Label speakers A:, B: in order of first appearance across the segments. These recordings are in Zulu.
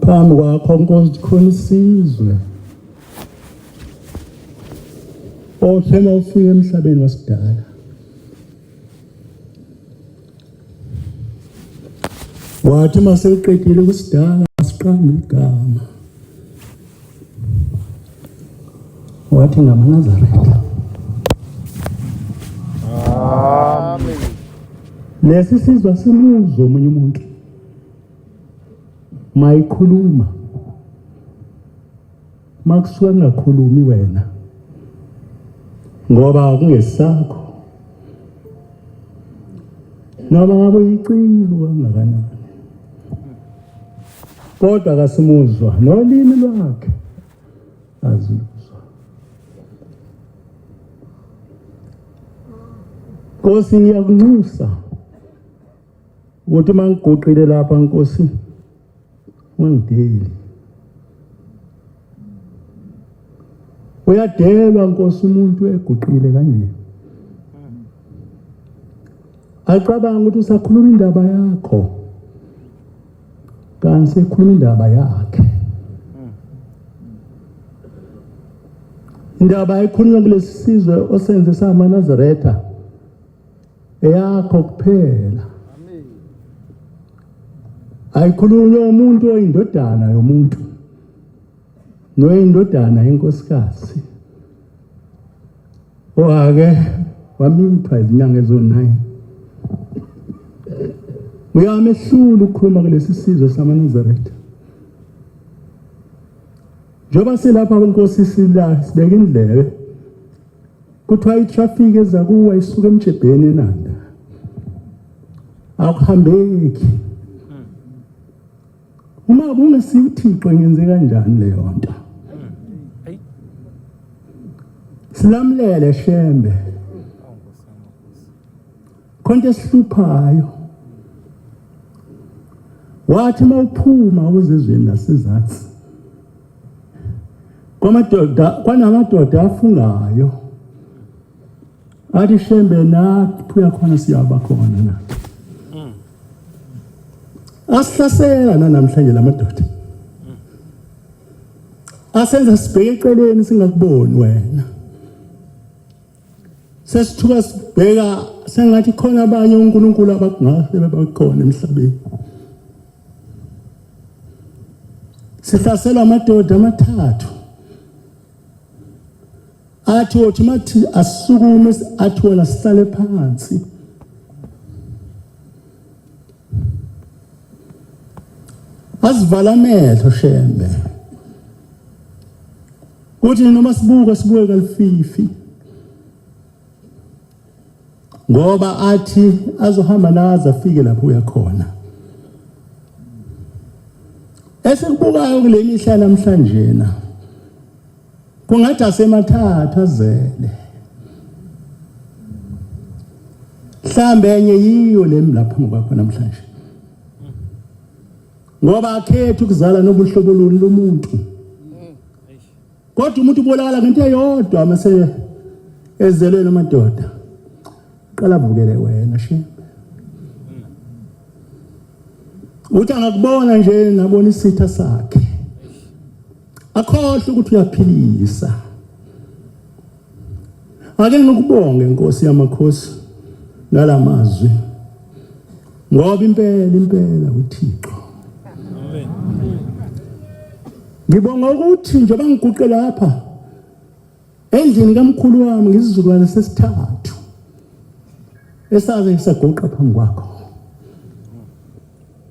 A: phambi kwakho Nkosi khona isizwe othema ufike emhlabeni wasidala wathi maseqedile kusidala asiqambe igama wathi ngamaNazareth.
B: Amen.
A: Lesi sizwe simuzwa omunye umuntu mayikhuluma makusuka ngakhulumi wena ngoba kungesakho noma ngabe uyicilo kangakanani kodwa kasimuzwa nolimi lwakhe azizwa. Nkosi ngiyakunxusa ukuthi mangiguqile lapha Nkosi ungideli uyadelwa Nkosi umuntu eguqile kanje acabanga ukuthi usakhuluma indaba yakho kanti sekhuluma indaba yakhe. Indaba ayikhulunywa kulesi sizwe osenze samaNazareth eyakho kuphela. Ayikhulunywa umuntu oyindodana yomuntu noyindodana yenkosikazi owake wamithwa izinyanga ezo-9 uyamehlula ukukhuluma kulesi sizwe samaNazareth. Njengoba silapha kwenkosi sibeka indlebe kuthiwa itraffic eza kuwa isuka emjebheni enanda akuhambeki. Uma bungesiyo uThixo ngenze kanjani leyo nto? Silamlele shembe konke esihluphayo wathi mawuphuma uzizweni nasezantsi kwanamadoda afungayo athi shembe nathi uyakhona siyaba khona nathi asihlasela namhlanje lamadoda asenza sibheke eceleni singakuboni wena sesithuka sibheka sengathi khona abanye uNkulunkulu abakungase bebakhona emhlabeni. Sihlasela amadoda amathathu athi uthi mathi asukume athi wena sihlale phansi asivala amehlo shembe kuthi noma sibuke kalififi ngoba athi azohamba nazo afike lapho uyakhona. Esikubukayo kule mihla namhlanje na kungathi asemathathu azele mhlambe enye yiyo lemlapha ngokwakho namhlanje ngoba akhethe ukuzala nobuhlobo lomuntu kodwa umuntu ubonakala ngento eyodwa mase ezelwe namadoda qala vukele wena shembe uthi angakubona nje nabona isitha sakhe akhohle ukuthi uyaphilisa. Ake ngikubonge Nkosi yamakhosi ngalamazwi ngoba impela uThixo. Amen. Ngibonga ukuthi njengoba ngiguqe lapha endlini kamkhulu wami ngisizukulwane sesithathu esaze saguqa phambi kwakho.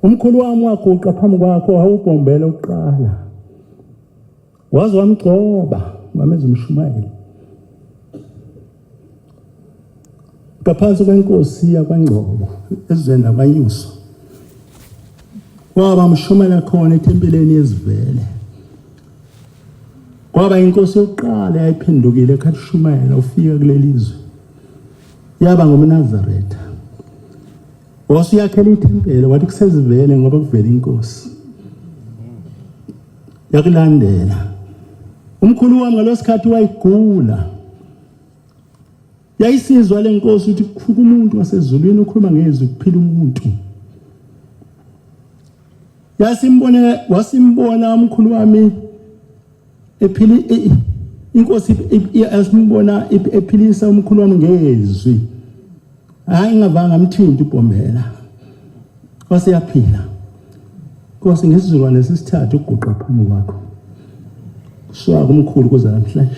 A: Umkhulu wami waguqa phambi kwakho wawubhombela uqala waze wamgcoba wamenza umshumayeli ngaphansi kwenkosi yakwaNgcobo ezweni lakwanyuso kwaba umshumayela khona ethempeleni yezivele kwaba inkosi yokuqala yayiphendukile ekhathi ufika kulelizwe yaba ngumNazareth wasiyakhela ithempeli wathi kusezivele ngoba kuvela inkosi yakulandela. Umkhulu wami ngalosikhathi wayigula yayisizwa lenkosi ukuthi kufika umuntu wasezulwini ukhuluma ngezwi kuphila umuntu wasimbona umkhulu wami inkosi yasimbona ephilisa umkhulu wami ngezwi. Hayi ngavanga mthinta uBhombela. Wasiyaphila. Nkosi ngesizulwane sesithathu ukuguqa phambi kwakho. Kushiwa kumkhulu kuze namhlanje.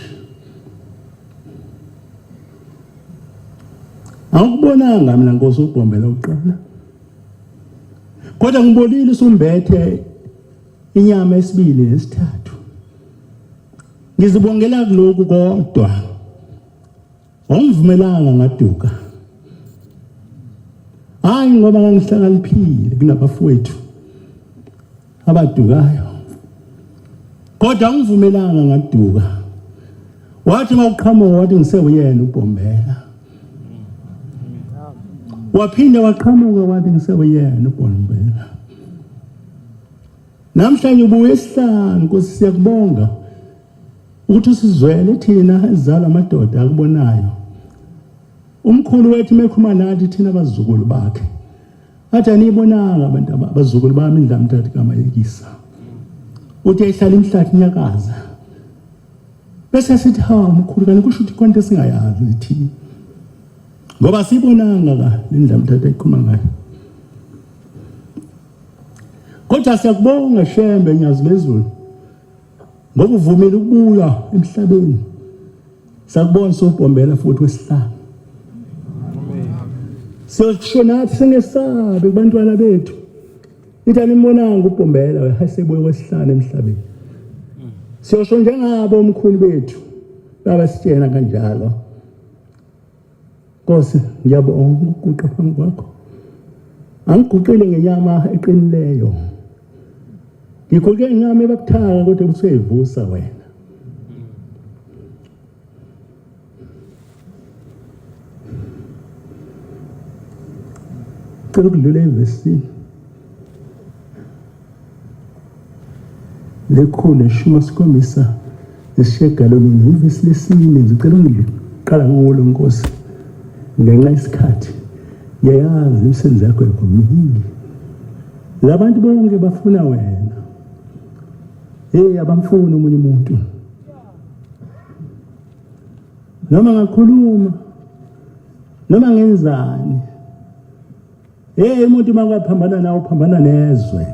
A: Awukubonanga mina Nkosi uBhombela uqala. Kodwa ngibonile usumbethe inyama esibili nesithathu. Ngizibongela kuloko kodwa. Awungivumelanga ngaduka. Hayi ngoba ngihlakaniphile kunabafowethu abadukayo. Kodwa angivumelanga ngaduka. Wathi mawuqhamuka wathi ngisewuyena uBhombela. Waphinda waqhamuka wathi ngisewuyena uBhombela. Namhlanje ubuye esihlanu Nkosi siyakubonga ukuthi sizwele thina ezala amadoda akubonayo. Umkhulu wethu mekhuluma nathi thina abazukulu bakhe. Athi anibonanga abantu abazukulu bami ndlamthatha kamayekisa. Uthi ehlala imhlathi nyakaza. Bese sithi ha umkhulu kanti kusho ukuthi konke singayazi thina. Ngoba sibonanga ka lendlamthatha ikhuluma ngayo. Kodwa siyakubonga Shembe nyazi lezulu. Ngoba uvumile ukubuya emhlabeni. Sakubona soBhombela futhi wesihlanu. Siyosho nathi singesabe kubantwana bethu. Nithi animbonanga uBhombela wayesebuye wesihlanu emhlabeni. Siyosho njengabo omkhulu bethu baba sitshena kanjalo. Nkosi ngiyabonga ukuguqa phambi kwakho. Angiguqile ngenyama eqinileyo. Ngiguqe ngenyama ebabuthaka kodwa useyivusa wena. Cela ukudlula evesini. Lekhulu eshuma sikhombisa esishiyagalolunye ivesi lesine ngicela ungiqala ngolo Nkosi. Ngenxa isikhathi ngiyayazi imisebenzi yakho eminingi. Labantu bonke bafuna wena. Abamfuni omunye umuntu. Noma ngakhuluma noma ngenzani. Umuntu makuphambana nawe uphambana nezwe.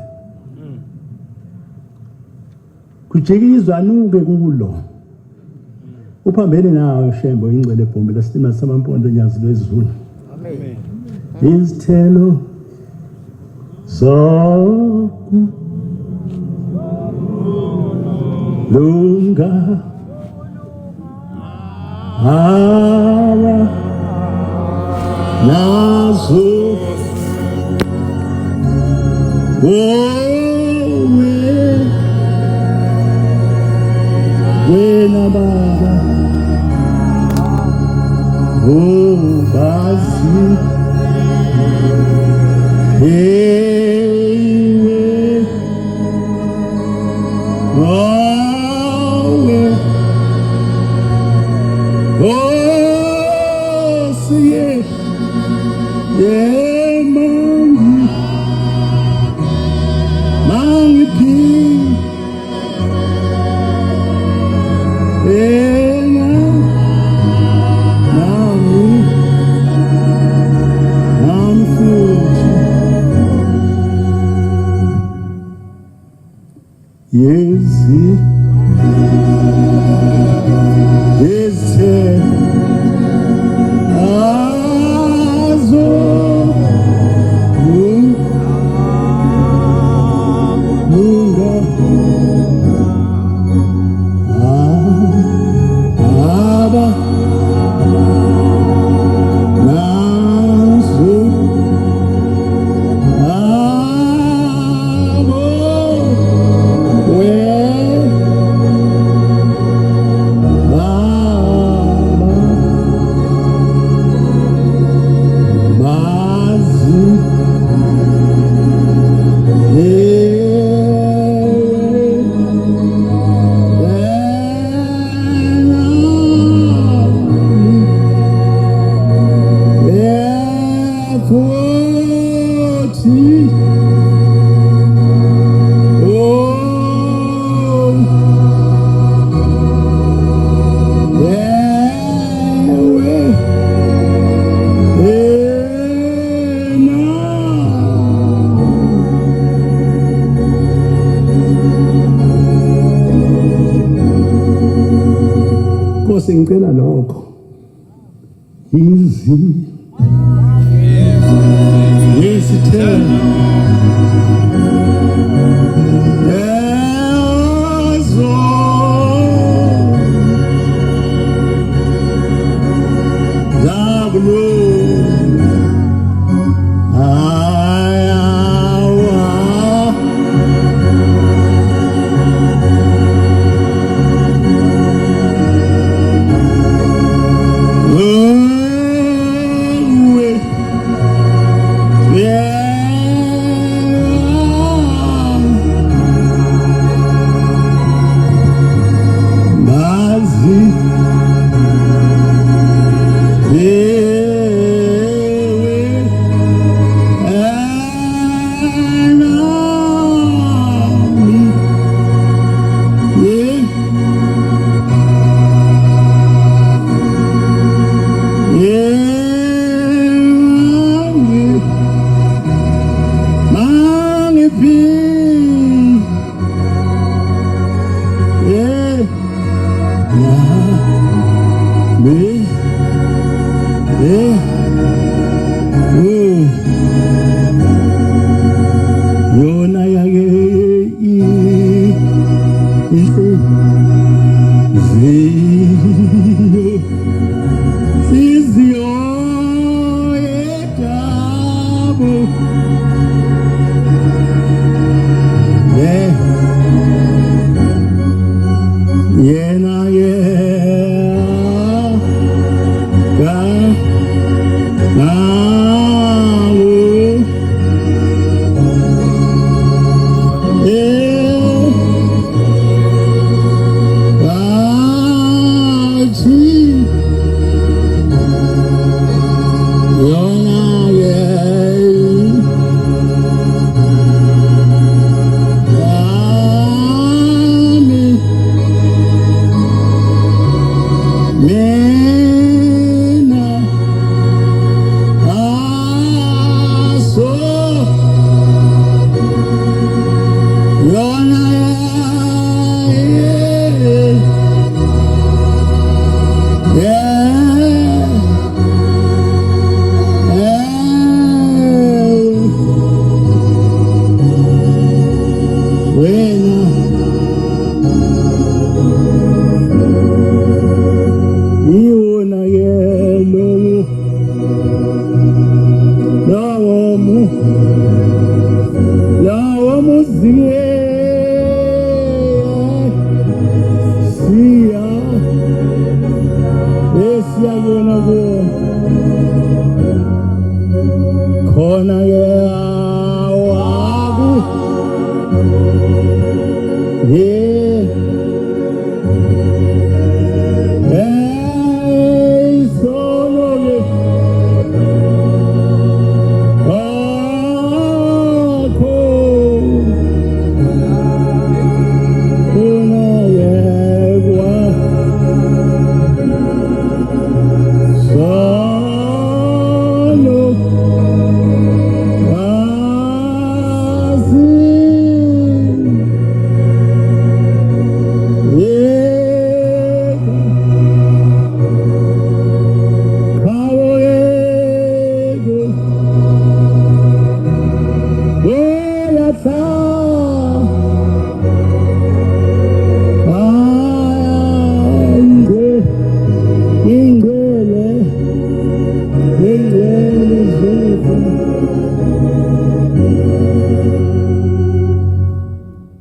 A: Kujikizwa anuke kulo. Uphambene nawe Shembe ingcele eBhombela sitima samampondo nyazi lwezulu. Amen. Izithelo zoku lunga hawa nazo wena baba bazi Nkosi ngicela lokho yesithelo yona yake sizio etabu yena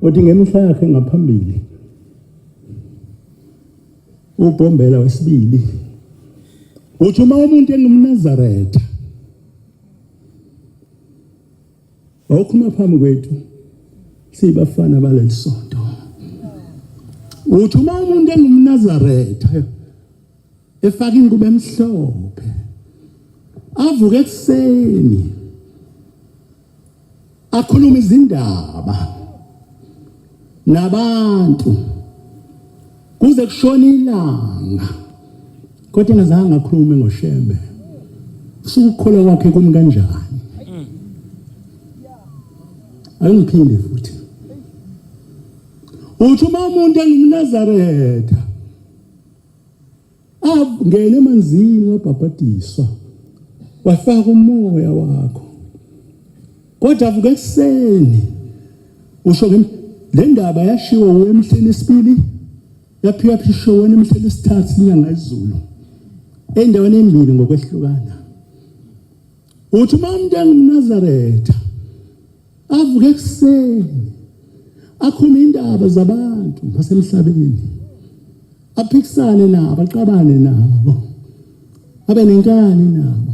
A: uthi ngemihla yakhe ngaphambili ubhombela wesibili uthi uma umuntu engumNazareth awukhuma phambi kwethu sibafana balesonto uthi uma umuntu engumNazareth efaka ingubo emhlophe avuke ekseni akhuluma izindaba nabantu kuze kushona ilanga kodwa engazange akhulume ngoshembe ukukholwa kwakhe kumi kanjani angiphinde futhi uthi uma umuntu engumNazareth Ngene emanzini wabhabhadiswa. Wafaka umoya wakho. Kodwa avuka ekuseni. Usho ke le ndaba yashiwo emhleni esibili. Yaphiwa phisho wena emhleni esithathu inyanga izulu. Endaweni embili ngokwehlukana. Uthi umuntu bamaNazareth avuka ekuseni akhuluma indaba zabantu basemhlabeni. Aphikisane nabo, aqabane nabo. Abe nenkani nabo.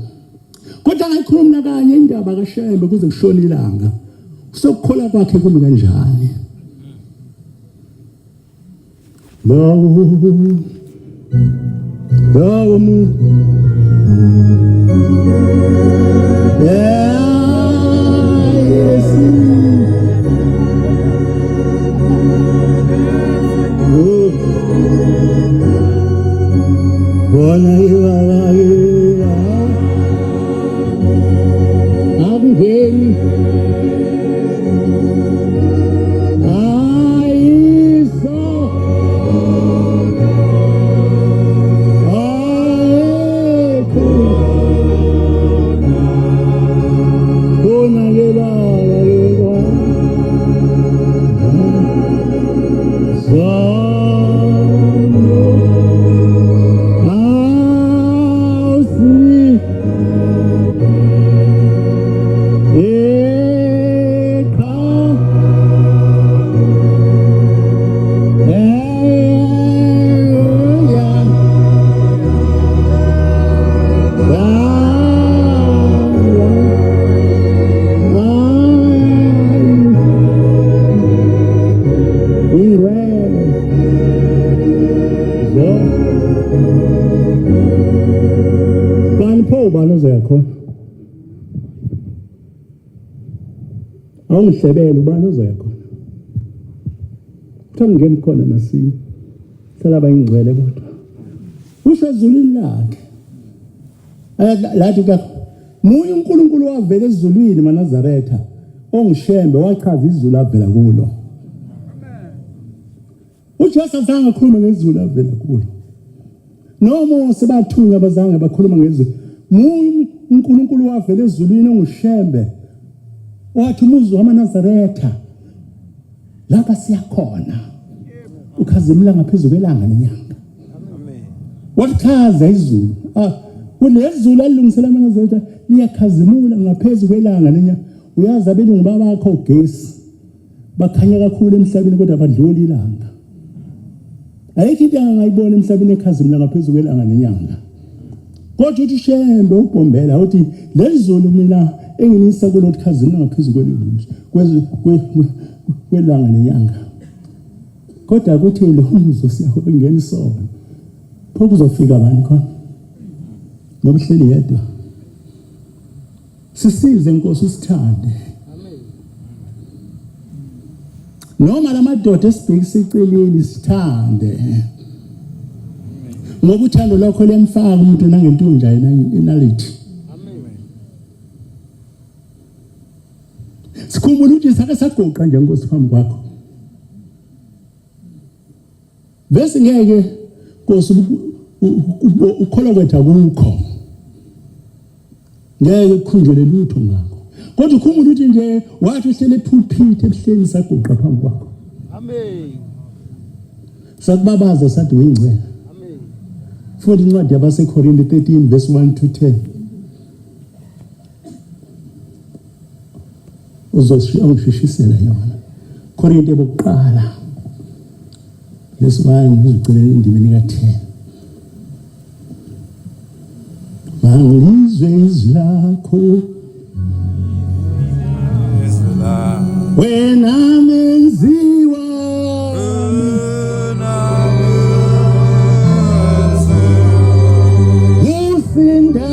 A: Kodwa akakhuluma kanye indaba kaShembe kuze kushona ilanga. Usokukhola kwakhe kumi kanjani? Lo mu. Awungihlebele ubani ozoya khona. Ngeni khona nasi. Salaba ingcwele kodwa. Usho ezulwini lakhe. Lathi ka muye uNkulunkulu wavela ezulwini bamaNazaretha. Ongishembe wachaza izulu avela kulo. uJesu azange akhuluma ngezulu avela kulo. Noma sebathunya bazange bakhuluma ngezulu. Muye uNkulunkulu wavela ezulwini ongishembe. Wathi umuzi wamaNazaretha lapha siyakhona ukhazimula ngaphezulu kwelanga nenyanga. Amen. Wachaza izulu. Kulezulu alungisela amaNazaretha liyakhazimula ngaphezulu kwelanga nenyanga. Uyazi abelungu babakho ugesi bakhanya kakhulu emhlabeni kodwa badlula ilanga. Ayikho into angayibona emhlabeni ekhazimula ngaphezulu kwelanga nenyanga. Kodwa uthi Shembe uBhombela uthi lezulu mina enginisa kulothi khazimula ngaphezulu kwelanga nenyanga. Kodwa kuthi lo muzo siyakungena isono. Pho kuzofika bani khona? Ngoba uhleli yedwa. Sisize Nkosi usithande. Amen. Noma lamadoda esibhekisa eceleni sithande. Ngoba uthando lwakho lemfaka umuntu nangentunja enalithi. Sikhumbula ukuthi sake sagoqa nje Nkosi phambi kwakho. Bese ngeke Nkosi ukholwa kwethu akukho. Ngeke kukhunjele lutho ngakho. Kodwa ukhumbula ukuthi nje wathi uhlele epulpit ebuhleni sagoqa phambi kwakho. Amen. Sakubabaza sathi uyingcwele. Amen. Futhi incwadi yabaseKorinte 13 verse 1 to 10. Uzoshishisela yona. Korinte bokuqala. Lesibani uzigcinela indimeni ka10. Mangizwe izwi lakho. Wena menziwa. Usinda.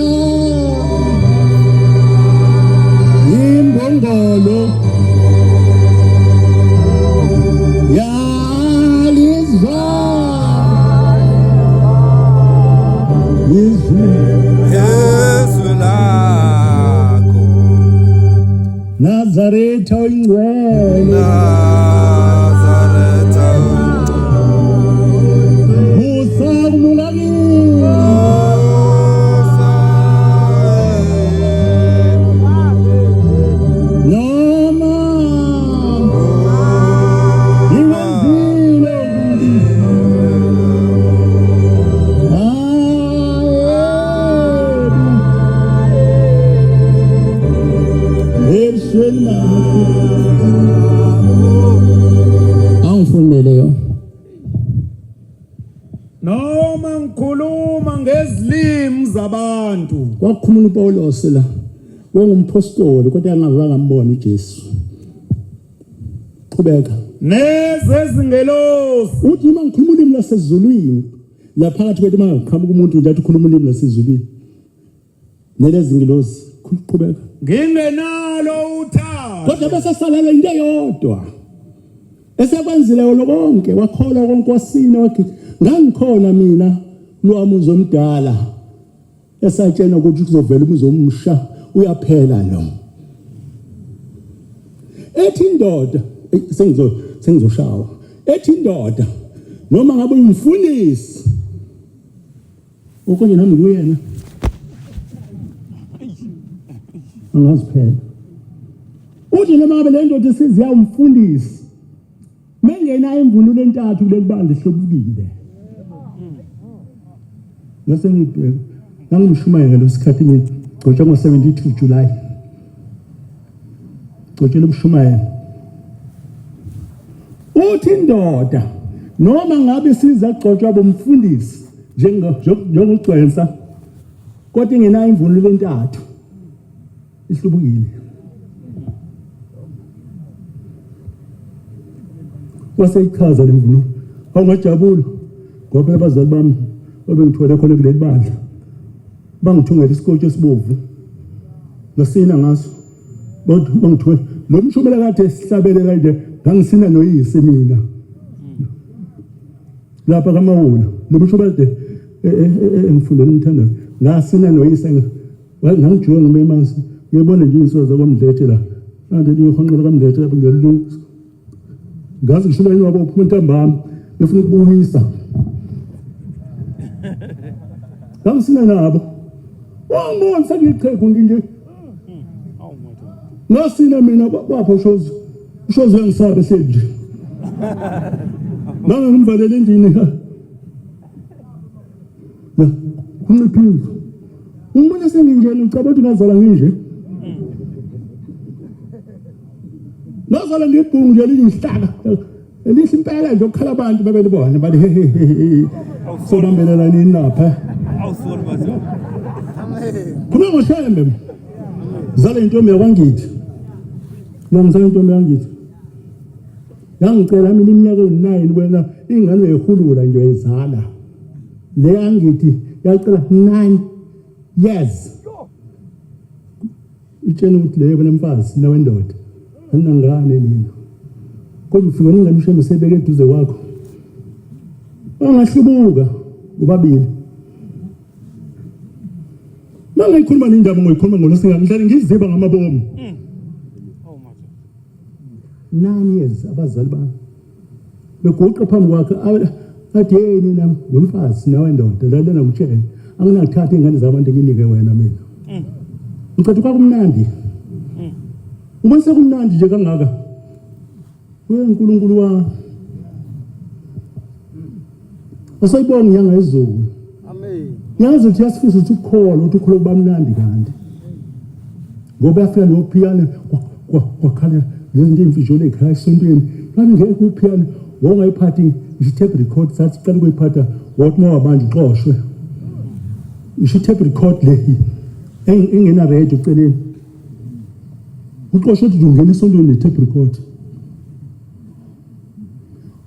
A: Imbongolo. Nazareth ingcwele. Nazareth. Musa umulaki.
B: ngezilimi zabantu.
A: Kwakhuluma uPawulos la wengumpostoli kodwa angazange ambone uJesu. Qhubeka.
B: Nezezingelosi.
A: Uthi uma ngikhuluma ulimi lasezulwini la phakathi kwethu mangaqhamuka umuntu nje athi ukhuluma ulimi lasezulwini. Nelezingelosi qhubeka.
B: Ngingenalo uthando.
A: Kodwa bese salela into eyodwa. Esekwenzile lo konke wakholwa konkosini wakhe ngangikhona mina lwamuzo omdala esatshena ukuthi kuzovela umuzo omsha uyaphela lo ethi indoda sengizoshawa ethi indoda noma ngabe umfundisi okonje nami kuyena angaziphela uthi noma ngabe le ndoda isiziya umfundisi mengena imvunulo entathu kuleli bandi hlobukile ngasengibheka ngangimshumayela lesikhathi ngigcotshwa ngo-72 July gcotshela ubushumayela uthi indoda noma ngabe sizagcotshwa bomfundisi njengogcwensa kodwa ingenayo imvunulo entathu ihlubukile waseyichaza le mvunulo awungajabula ngoba abazali bami babengithole khona kuleli bandla bangithungela isikotshi esibovu ngasina ngaso bangithole lo mshobela kade sihlabelela nje ngangisina noyise mina lapha kaMawula lo mshobela de engifundela umthando ngasina noyise ngangijuka ngemanzi ngiyabona nje insizwa zakwamdletshe la kanti ngihonqela kwamdletshe lapha ngelungu ngazi ngishobela yini wabo uphuma ntambama befuna ukubuyisa ngangisina nabo wangibona sengiqhegu nginje ngasina mina bapho ushozi ngisabe senje banga ngimvalele endini kungiphile ungibona senginjena ucabanga ukuthi ngazala nginje ngazala ngibhungu nje lihlaka elihle impela nje ukukhala abantu babelibona bathi he sobambelela nini lapha awusona bathi khona ngoshembe zale intombi yakwangithi ngizala intombi yangithi yangicela mina iminyaka e9 wena ingane uyehulula nje uyizala le yangithi yacela 9 years itshena ukuthi leyo wena mfazi nawe ndoda anangane nina kodwa ufika ningane ushembe sebeke eduze kwakho angahlubuka ubabili manje ngikhuluma nindaba ngoyikhuluma ngolosingane ngihlale ngiziba ngamabomu 9 years abazali bami begoqa phambi kwakhe athi hey nina ngumfazi nawe ndoda lalela ngitshela anginakuthatha ingane zabantu nginike wena mina ngicela kwakumnandi uma sekumnandi nje kangaka uNkulunkulu wa asayibona inyanga izulu amen yazi ukuthi yasifisa ukuthi ukholwa ukuthi ukholwa kubamnandi kanti ngoba yafika lo piano wakhala lezinto imfisholo ekhaya esontweni kanti ngeke upiano wongayiphathi i-tape record sathi cela ukuyiphatha wathi mawabanje uxoshwe i-tape record le engena radio uceleni uxoshwe ukuthi ungena esontweni ne-tape record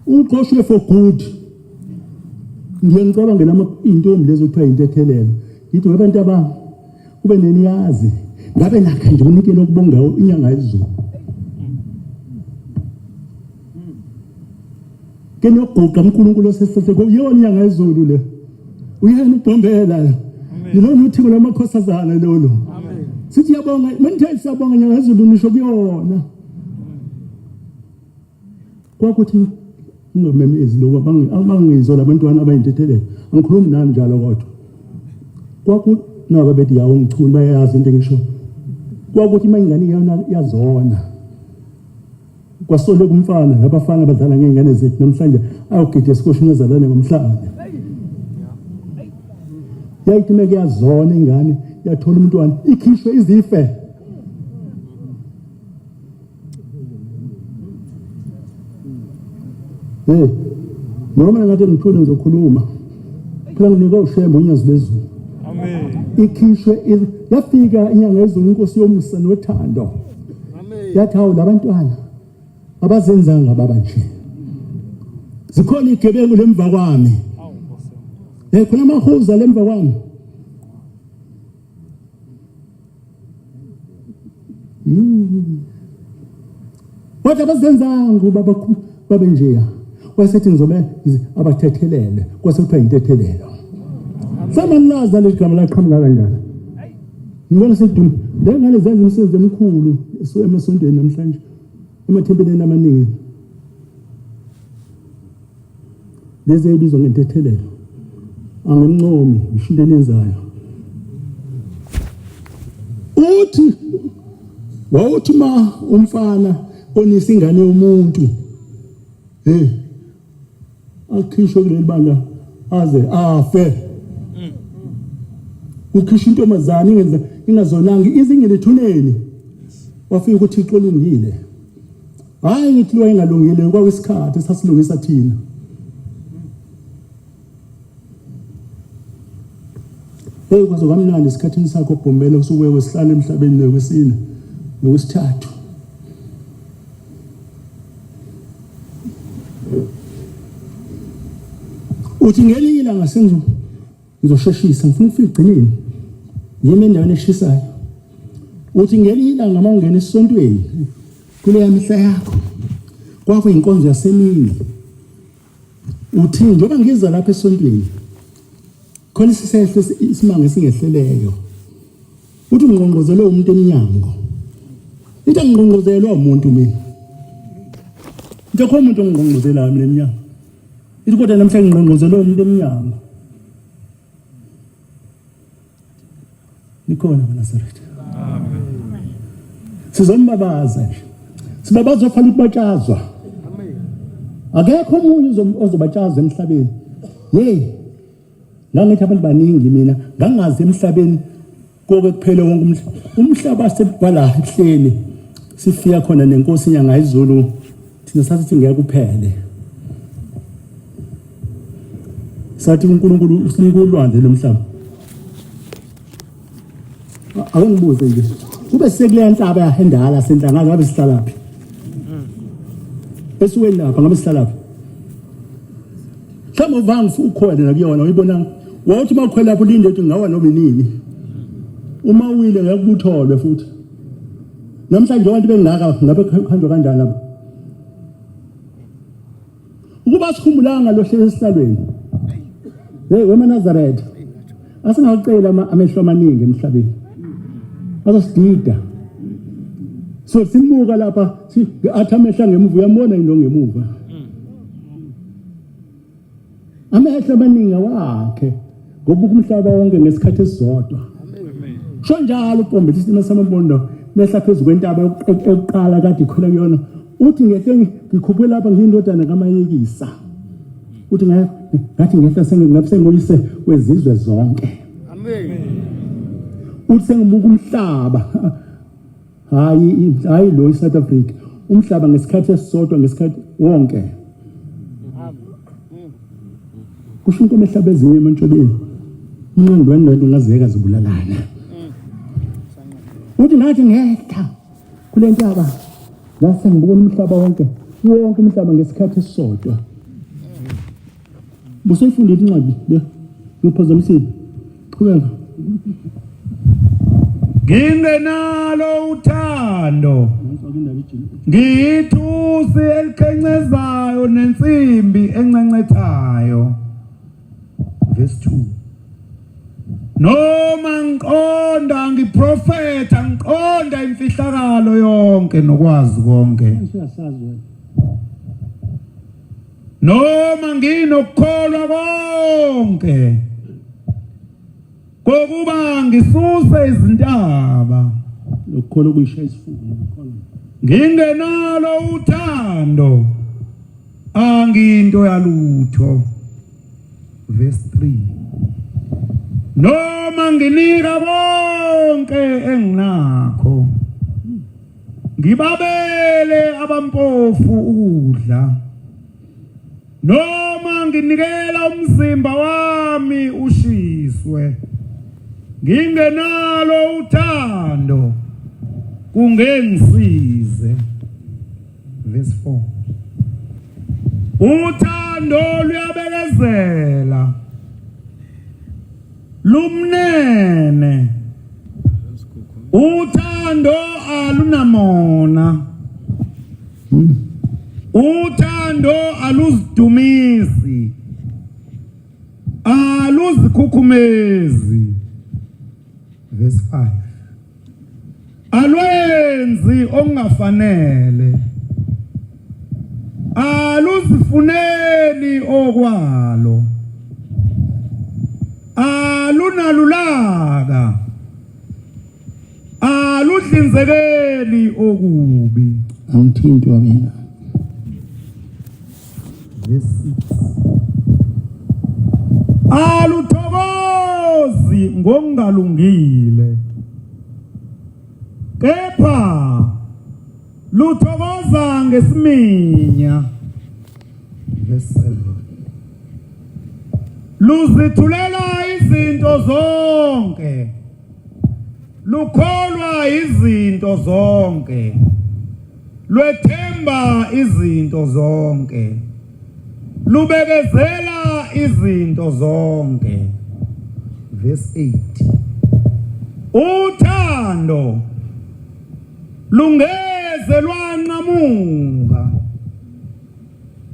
A: uxoshwe for good ngiyangicabanga ngena intombi lezo kuthiwa intethelelo yithi abantu abami kube neniyazi ngabe nakho nje unikele ukubonga inyanga izulu kenoguqa uNkulunkulu osesese kuyona inyanga izulu le uyena udombela yilona uthiko lamakhosazana lolo amen sithi yabonga manje siyabonga inyanga izulu nisho kuyona kwakuthi ngomemezi lo abangizo labantwana abayintethelelo angikhulumi nami njalo kodwa kwakuthi naba bethi yawo ngichule bayazi into engisho kwakuthi mangane yazona kwasole kumfana labafana badlala ngengane zethu namhlanje awugide esikoshini ezalane ngomhlanje yayithi meke yazona ingane yathola umntwana ikhishwe izife noma ngathi ngithule ngizokhuluma phela nginika ushembe unyazi bezulu ikhishwe yafika inyanga yezulu inkosi yomusa nothando yathi hawu labantwana abazenzanga baba nje zikhona igebengu lemva kwami khona amahuza lemva kwami wathi abazenzanga baba njeya wasethi ngizobe abathethelele kwasekuthiwa intethelelo samanaza legama laqhamuka kanjani ngibona sekuduma ngale zenza umsebenzi omkhulu emasondweni namhlanje emathempeleni amaningi lezi ebizwa ngentethelelo angomncomi isho into enenzayo uthi ma umfana onisa ingane yomuntu akhishwe kuleli bala aze afe ukhisha intombazane ingazonanga izingile ethuneni wafika ukuthi uThixo ulungile hayi ngithi lo engalungile kwakuyisikhathi sasilungisa thina kwaze kwamnandi isikhathini sakho Bhombela usuke wesihlala emhlabeni nokwesine nokwesithathu uthi ngelinye ilanga ngizosheshisa ngifuna ukufika igcineni yimi endaweni eshisayo uthi ngelinye ilanga mawungena esontweni kule mihla yakho kwakho inkonzo yasemini uthi njengoba ngiza lapha esontweni khona isisehlo isimanga esingehleleyo uthi ngqongqozelwe umuntu eminyango into ngqongqozelwe umuntu mina into khona umuntu ngqongqozela mina eminyango ithi kodwa namhlanje ngqongqozelwe umuntu eminyango nikhona bamaNazareth amen sizombabaza nje sibabaza ofana ukubatshazwa amen akekho umuntu ozobatshazwa emhlabeni ngangithi abantu baningi mina ngangazi emhlabeni konke kuphele wonke umhlaba sebhala ehleni sifika khona nenkosi inyanga izulu thina sathi ngeke kuphele sathi uNkulunkulu usinika ulwandle lomhlaba akungibuze nje kube sekule nhlaba yahendala senhlanga ngabe sihlalaphi esuweni lapha ngabe sihlalaphi hlamba vangu ukhona nakuyona uyibona wathi makhwela lapho ulinde ukuthi ngawa noma inini uma uwile ngiyakubutholwe futhi namhlanje abantu bengaka ngabe khanjwa kanjani lapho ukuba sikhumbulanga lo hlelo esihlalweni bamaNazareth asingacela amehlo amaningi emhlabeni azosidida so simuka lapha athi amehla ngemuva uyambona into ngemuva amehlo amaningi wakhe ngoba umhlaba wonke ngesikhathi esizodwa sho njalo uPombela isimo samambondo mehla phezulu kwentaba yokuqala kade ikhona kuyona uthi ngehle ngikhuphule lapha ngiyindodana kaMayekisa uthi ngathi ngehla sengoyise wezizwe zonke amen uthi sengibuka umhlaba hayi lo eSouth Africa umhlaba ngesikhathi esisodwa ngesikhathi wonke kusho into emhlaba ezinye emantshobeni uNgqondweni wento ngazeka zibulalana uthi ngathi ngehla kule ntaba ngase ngibona umhlaba wonke umhlaba ngesikhathi esisodwa busayifundile incwadi le uphazamisile qhubeka
B: ngingenalo uthando ngiyithusi elikhencezayo nensimbi encencethayo verse 2 noma ngiqonda ngiprofetha ngiqonda imfihlakalo yonke nokwazi konke noma nginokukholwa konke kokuba ngisuse izintaba
A: lokukholwa kuyishaya isifuba
B: ngingenalo uthando angiyinto yalutho verse 3 noma nginika konke enginakho ngibabele abampofu ukudla noma nginikela umzimba wami ushiswe ngingenalo uthando kungengisize. Verse 4. Uthando luyabekezela, lumnene, uthando alunamona, uthando aluzidumisi, aluzikhukhumezi. Verse 5. Alwenzi okungafanele, aluzifuneli okwalo, alunalulaka, aludlinzekeli okubi.
A: Angithinti wabina.
B: Verse 6. Aluthokozi ngokungalungile, kepha luthokoza ngesiminya. Verse 7. Luzithulela izinto zonke, lukholwa izinto zonke, lwethemba izinto zonke, lubekezela izinto zonke. Verse 8. Uthando lungezelwa nqamuka,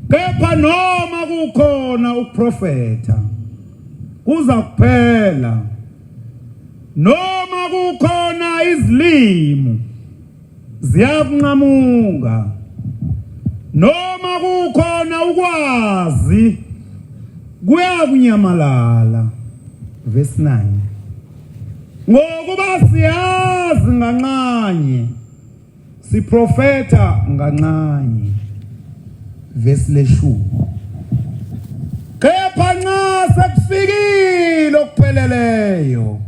B: kepha noma kukhona ukuprofetha kuza kuphela, noma kukhona izilimo ziyakunqamuka, noma kukhona ukwazi kuyakunyamalala. Verse 9. Ngokuba siyazi ngancanye, siprofeta ngancanye. Verse 10. Kepha nxa sekufikile okupheleleyo,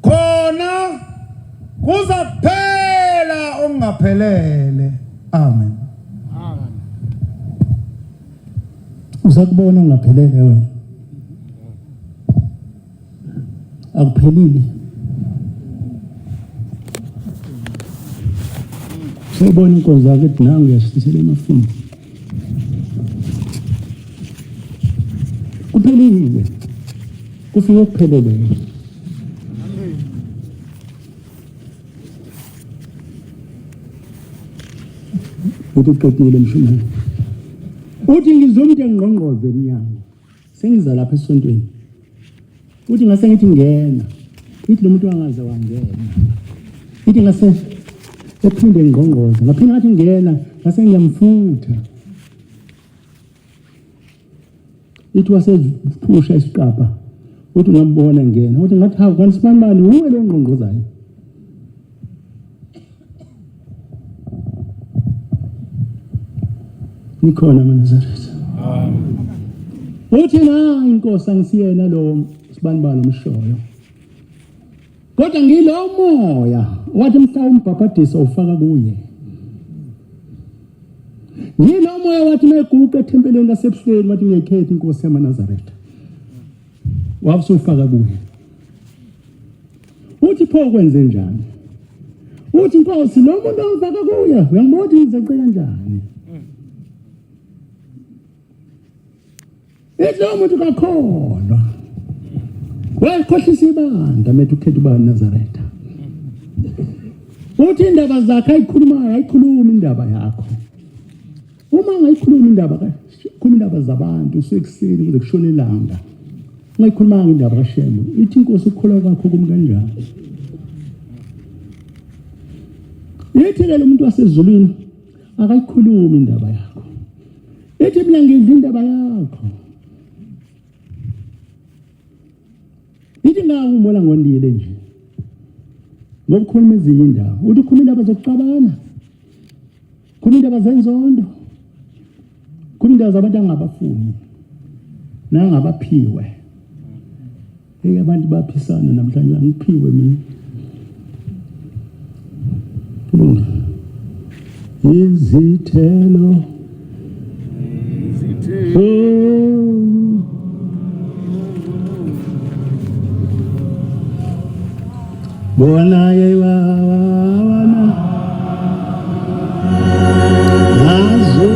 B: khona kuza kuphela okungaphelele. Amen.
A: Uzakubona ungaphelele wena. Akuphelile. Sebona inkonzo yakhe ethi nangu uyashisela emafundo. Kuphelile. Kufike ukuphelele. Uqedile mshumane. Uthi ngizomntu engqongqoze eminyango. Sengiza lapha esontweni. Uthi ngase ngithi ngena. Ithi lo muntu wangaze wangena. Ithi ngase ephinde ngqongqoze. Ngaphinda ngathi ngena, ngase ngiyamfutha. Ithi wasephusha isiqapha. Uthi ngambona ngena. Uthi ngathi hawu kanti sibanibani uwe lo ngqongqozayo. Nikhona bamaNazareth. Uthi na inkosi angisiyena lo sibanibani umshoyo. Kodwa ngilo moya wathi mhlawumbe umbhabhadisa ufaka kuye. Ngilo moya wathi meguqa ethempeleni lasebuhleni wathi ngiyekhetha inkosi yamaNazareth. Wabusufaka kuye. Uthi pho kwenze njani? Uthi inkosi lo muntu ongifaka kuye uyangibona ukuthi ngizacela kanjani? Lo muntu kakholwa. Wayekhohlisa ibandla methu ukhetha uBaNazareth. Uthi indaba zakhe ayikhulumayo ayikhuluma indaba yakho. Uma ngayikhuluma indaba zabantu usekuseni kuze kushone ilanga. Ungayikhulumanga indaba kaShembe. Ithi inkosi ukukholwa kwakho kumi kanjani? Ithi ke lo muntu wasezulwini akayikhuluma indaba yakho. Ithi mina ngidla indaba yakho. Ithi ngakubona ngondile nje. Ngokukhuluma ezinye indaba. Uthi ukhuluma indaba zokucabana. Ukhuluma indaba zenzondo. Ukhuluma indaba zabantu angabafuni. Nangabaphiwe. Abantu baphisana namhlanje angiphiwe mina. Kulunga. Izithelo. bona yewana nazo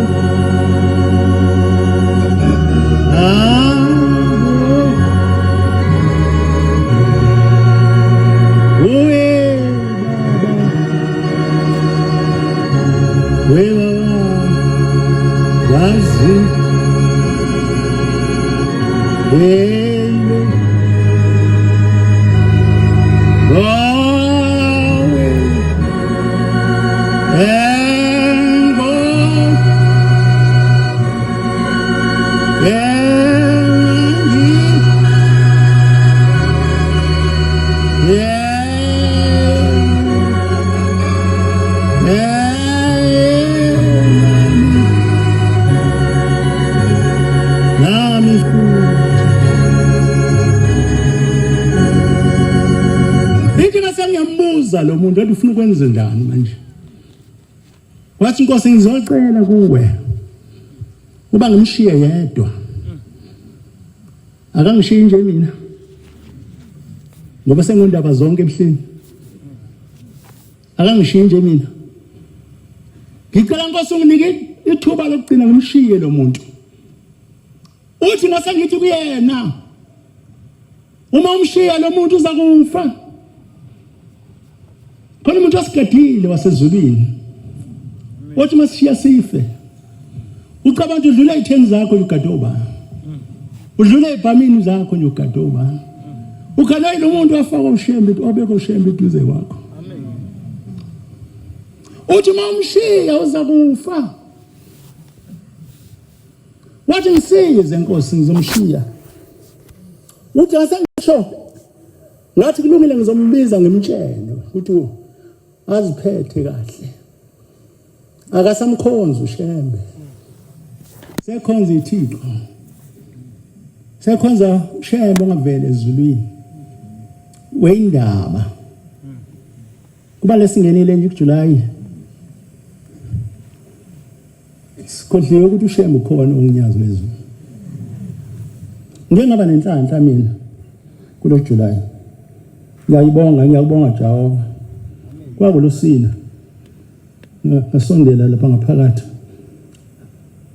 A: lo muntu wathi ufuna ukwenza njani manje? Wathi Nkosi ngizocela kuwe uba ngimshiye yedwa. Akangishiye nje mina. Ngoba sengondaba zonke ebuhleni. Akangishiye nje mina. Ngicela Nkosi unginike ithuba lokugcina ngimshiye lo muntu. Uthi ngase ngithi kuyena uma umshiya lo muntu uza kufa. Khona umuntu wasigadile wasezulwini. Uthi masishiya sife. Ucabanga udlula i10 zakho ugadoba. Udlula ibhamini zakho ugadoba. Ukhalele umuntu afaka ushembe obeka ushembe duze kwakho. Amen. Uthi mawumshiya uza kufa. Wathi ngisize Nkosi ngizomshiya. Uthi asengisho ngathi kulungile ngizombiza ngimtshene ukuthi aziphethe kahle. Akasamkhonza ushembe. Sekhonza iThixo. Sekhonza ushembe ongavele ezulwini. Weyindaba. Kuba lesingenile nje kuJuly. Sikhodliwe ukuthi ushembe ukhona onginyazo lezulu. Ngeke ngaba nenhlanhla mina kulo July. Ngiyabonga Jehova. Kwakulusina. Ngasondela lapha ngaphakathi.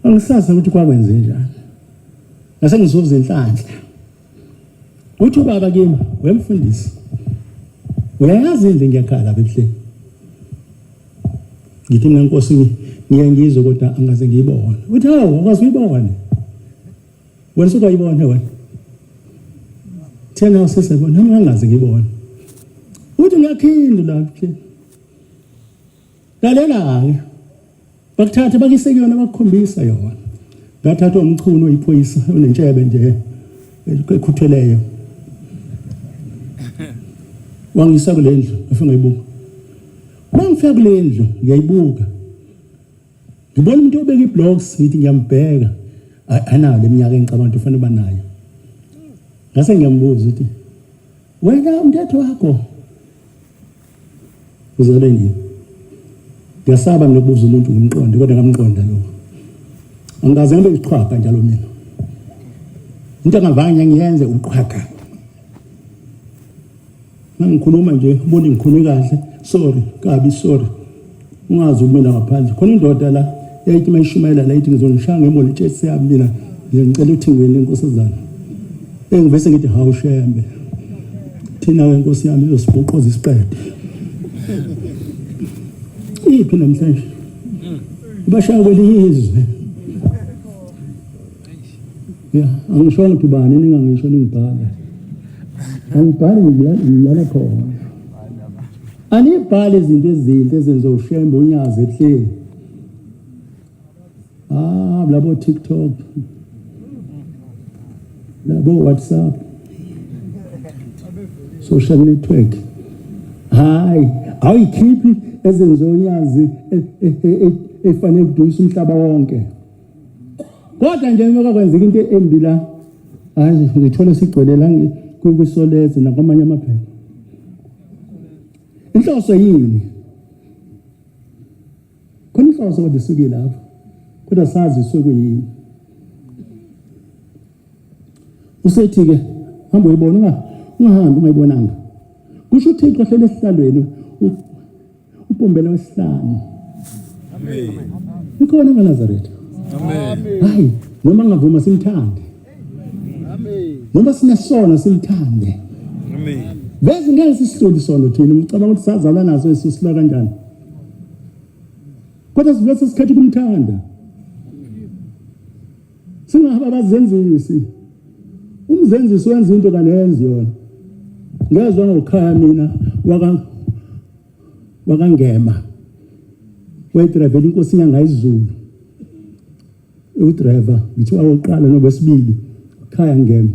A: Angisazi ukuthi kwakwenze njani. Ngase ngizuza inhlanhla. Uthi ubaba kimi wemfundisi. Uyayazi into ngiyakhala ebuhleni. Ngithi mina Nkosi ngiyangizwe kodwa angaze ngiyibone. Uthi hawu akwazi uyibona. Wena usukayibona wena. Thena usesebona nami angaze ngiyibone. Uthi ngiyakhinda la ebuhleni. Lalela-ke bakuthatha bakise kuyona bakukhombisa yona. Ngathatha umchuno oyiphoyisa unentshebe nje ekhutheleyo. Wangisa kule ndlu afike ngayibuka. Mangifika kule ndlu ngiyayibuka. Ngibona umuntu obeka iblocks ngithi ngiyambheka. Anayo leminyaka engicabanga ukuthi ufanele banayo. Ngase ngiyambuza ukuthi wena umthetho wakho uzele yini? Ngiyasaba ngokubuza umuntu ngimqonde kodwa ngamqonda lo. Angaze ngibe isiqhwaga njalo mina. Into engavanye ngiyenze uqhwaga. Ngikhuluma nje ubone ngikhulume kahle. Sorry. Ungazi ukumela ngaphandle. Khona indoda la yayithi mayishumayela la ithi ngizonishaya ngemoli tshesi yami mina. Ngicela uthi ngwele inkosazana. Engivese ngithi hawu shembe. Thina wenkosi yami uzosibhoqoza isiqede. Iphi namhlanje? Bashaya kwelizwe. Ya, angisho ukuthi bani ningangisho ningibhala. Angibhali ngilala khona. Anibhale izinto ezinhle ezenza ushembe unyaze ebuhleni. Labo TikTok. Labo WhatsApp. Social network. Hayi, awuyikhiphi ezenza unyazi efanele ukuduyisa umhlaba wonke. Kodwa nje ngoba kwenzeka into embi la, hayi ngithola sigcwele la kwisolezi nakwamanye amaphepha. Inhloso yini? Khona inhloso kodwa isuke lapho. Kodwa sazi isuke yini. Usethi ke hamba uyibona ungahambi ungayibonanga. kusho uThixo hlele esihlalweni upombela wesihlanu.
C: Amen.
A: Ukhona bamaNazareth.
C: Amen.
A: Hayi, noma ngavuma simthande.
D: Amen.
A: Noma sinesona simthande.
C: Amen.
A: Bese ngeke sisihlude isono thina, ngicabanga ukuthi sazalwa naso esusila kanjani. Kodwa sivele sesikhethe ukumthanda. Singahamba abazenzisi. Umzenzisi wenza into kanenzi yona. Ngezwe ngokhaya mina wakangema. Wedriver inkosi inyanga izulu. Udriver ngithi wawoqala nobesibili khaya ngema.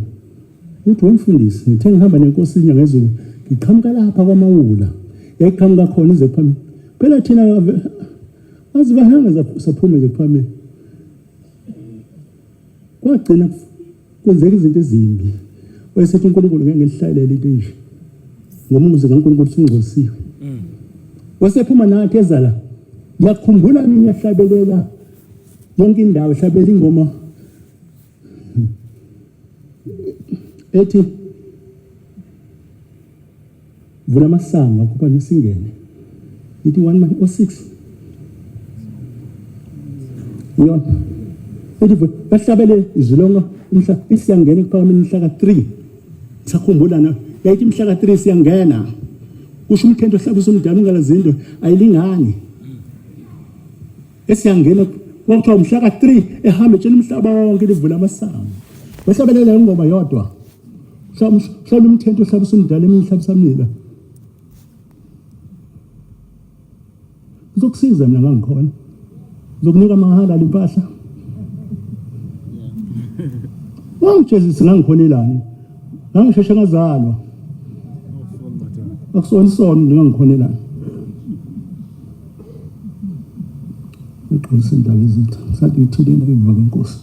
A: Uthi wemfundisi ngithe ngihamba nenkosi inyanga izulu ngiqhamuka lapha kwaMawula. Yayiqhamuka khona ize phambili. Phela thina azibahanga saphume nje phambili. Kwagcina kwenzeka izinto ezimbi. Wayesethi uNkulunkulu ngeke ngilihlalele into nje. Ngomuzi kaNkulunkulu singcosiwe. Wasephuma nathi ezala. Ngiyakhumbula mina hlabelela yonke indawo hlabela ingoma ethi vula amasango akuba nisingene. Ithi 1 man 06. Yona. Ethi bahlabele izilonga umhla isiyangena kuphakame mhla ka3. Sakhumbula na yayithi mhla ka3 siyangena. Kusho umthento ohlabisa umdala ungalazindo ayilingani. Esiyangena kwakuthiwa mhla ka3 ehamba etshela umhlaba wonke livula amasango. Bahlabelela ingoma yodwa. Mhlawumbe umthento ohlabisa umdala emihlabisa mina. Uzokusiza mina ngangikhona. Uzokunika amahala impahla. Jesus ngangikhonelani. Ngangisheshe ngazalwa. Akusona isono ngingangikhonelani. Iqhubisa indaba ezitha. Sathi ngithile emva kwenkosi.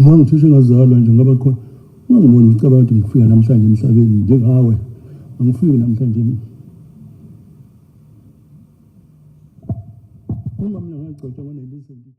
A: Ngangithishe ngazalwa nje ngaba khona. Ungangiboni ngicabanga ukuthi ngifika namhlanje emhlabeni njengawe. Angifiki namhlanje. Uma mina ngagcotshwa ngo-1970.